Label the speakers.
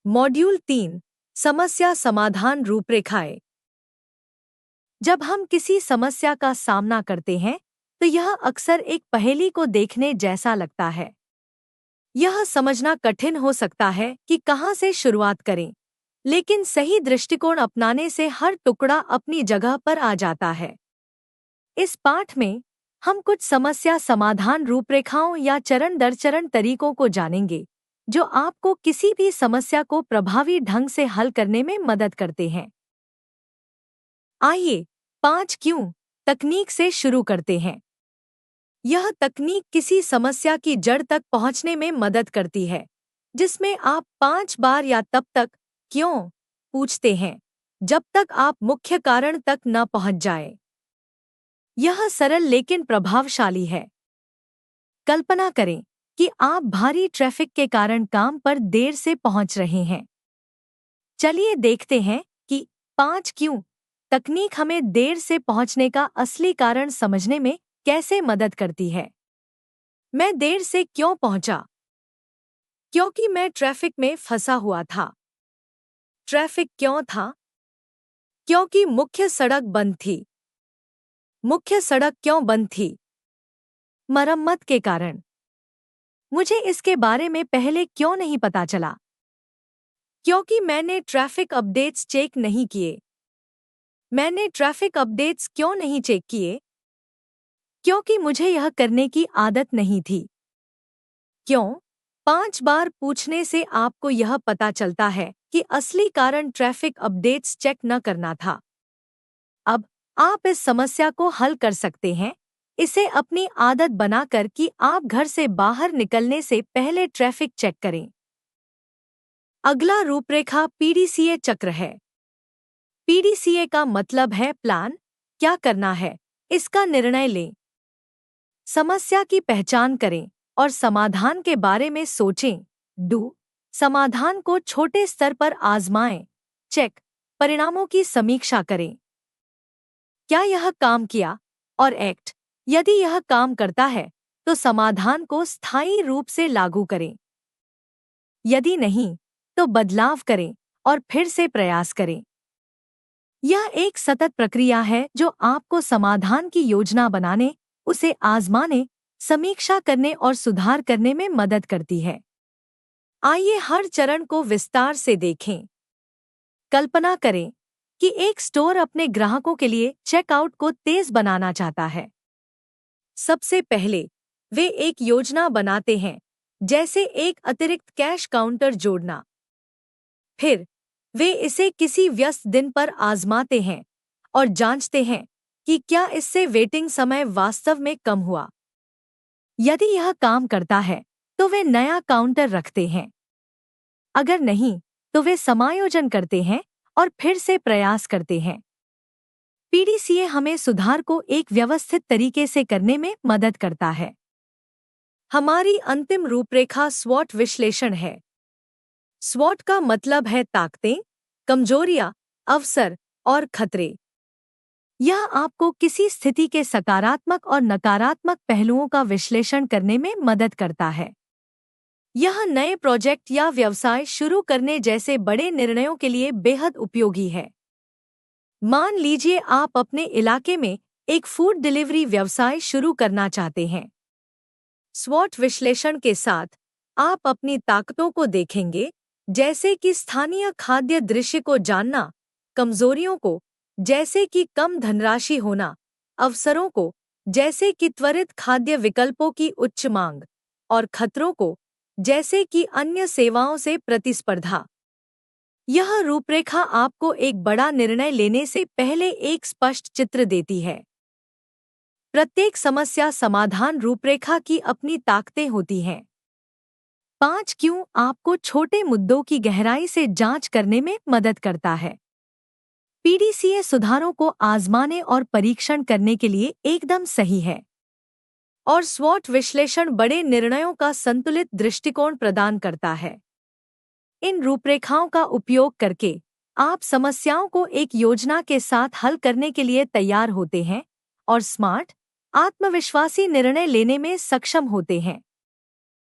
Speaker 1: Module 3 समस्या समाधान रूपरेखाएं। जब हम किसी समस्या का सामना करते हैं तो यह अक्सर एक पहेली को देखने जैसा लगता है। यह समझना कठिन हो सकता है कि कहां से शुरुआत करें, लेकिन सही दृष्टिकोण अपनाने से हर टुकड़ा अपनी जगह पर आ जाता है। इस पाठ में हम कुछ समस्या समाधान रूपरेखाओं या चरण दर चरण तरीकों को जानेंगे जो आपको किसी भी समस्या को प्रभावी ढंग से हल करने में मदद करते हैं। आइए 5 क्यों तकनीक से शुरू करते हैं। यह तकनीक किसी समस्या की जड़ तक पहुंचने में मदद करती है, जिसमें आप 5 बार या तब तक क्यों पूछते हैं जब तक आप मुख्य कारण तक न पहुंच जाए। यह सरल लेकिन प्रभावशाली है। कल्पना करें कि आप भारी ट्रैफिक के कारण काम पर देर से पहुंच रहे हैं। चलिए देखते हैं कि 5 क्यों तकनीक हमें देर से पहुंचने का असली कारण समझने में कैसे मदद करती है। मैं देर से क्यों पहुंचा? क्योंकि मैं ट्रैफिक में फंसा हुआ था। ट्रैफिक क्यों था? क्योंकि मुख्य सड़क बंद थी। मुख्य सड़क क्यों बंद थी? मरम्मत के कारण। मुझे इसके बारे में पहले क्यों नहीं पता चला? क्योंकि मैंने ट्रैफिक अपडेट्स चेक नहीं किए। मैंने ट्रैफिक अपडेट्स क्यों नहीं चेक किए? क्योंकि मुझे यह करने की आदत नहीं थी। क्यों? 5 बार पूछने से आपको यह पता चलता है कि असली कारण ट्रैफिक अपडेट्स चेक न करना था। अब आप इस समस्या को हल कर सकते हैं, इसे अपनी आदत बनाकर कि आप घर से बाहर निकलने से पहले ट्रैफिक चेक करें। अगला रूपरेखा पीडीसीए चक्र है। पीडीसीए का मतलब है प्लान, क्या करना है इसका निर्णय लें। समस्या की पहचान करें और समाधान के बारे में सोचें। डू समाधान को छोटे स्तर पर आजमाएं। चेक परिणामों की समीक्षा करें। क्या यह काम किया? और एक्ट यदि यह काम करता है तो समाधान को स्थायी रूप से लागू करें। यदि नहीं तो बदलाव करें और फिर से प्रयास करें। यह एक सतत प्रक्रिया है जो आपको समाधान की योजना बनाने, उसे आजमाने, समीक्षा करने और सुधार करने में मदद करती है। आइए हर चरण को विस्तार से देखें। कल्पना करें कि एक स्टोर अपने ग्राहकों के लिए चेकआउट को तेज बनाना चाहता है। सबसे पहले वे एक योजना बनाते हैं, जैसे एक अतिरिक्त कैश काउंटर जोड़ना। फिर वे इसे किसी व्यस्त दिन पर आजमाते हैं और जांचते हैं कि क्या इससे वेटिंग समय वास्तव में कम हुआ। यदि यह काम करता है तो वे नया काउंटर रखते हैं। अगर नहीं तो वे समायोजन करते हैं और फिर से प्रयास करते हैं। पीडीसीए हमें सुधार को एक व्यवस्थित तरीके से करने में मदद करता है। हमारी अंतिम रूपरेखा स्वॉट विश्लेषण है। स्वॉट का मतलब है ताकतें, कमजोरियां, अवसर और खतरे। यह आपको किसी स्थिति के सकारात्मक और नकारात्मक पहलुओं का विश्लेषण करने में मदद करता है। यह नए प्रोजेक्ट या व्यवसाय शुरू करने जैसे बड़े निर्णयों के लिए बेहद उपयोगी है। मान लीजिए आप अपने इलाके में एक फूड डिलीवरी व्यवसाय शुरू करना चाहते हैं। स्वॉट विश्लेषण के साथ आप अपनी ताकतों को देखेंगे, जैसे कि स्थानीय खाद्य दृश्य को जानना, कमजोरियों को जैसे कि कम धनराशि होना, अवसरों को जैसे कि त्वरित खाद्य विकल्पों की उच्च मांग, और खतरों को जैसे कि अन्य सेवाओं से प्रतिस्पर्धा। यह रूपरेखा आपको एक बड़ा निर्णय लेने से पहले एक स्पष्ट चित्र देती है। प्रत्येक समस्या समाधान रूपरेखा की अपनी ताकतें होती हैं। 5 क्यों आपको छोटे मुद्दों की गहराई से जांच करने में मदद करता है। पीडीसीए सुधारों को आजमाने और परीक्षण करने के लिए एकदम सही है। और स्वॉट विश्लेषण बड़े निर्णयों का संतुलित दृष्टिकोण प्रदान करता है। इन रूपरेखाओं का उपयोग करके आप समस्याओं को एक योजना के साथ हल करने के लिए तैयार होते हैं और स्मार्ट, आत्मविश्वासी निर्णय लेने में सक्षम होते हैं।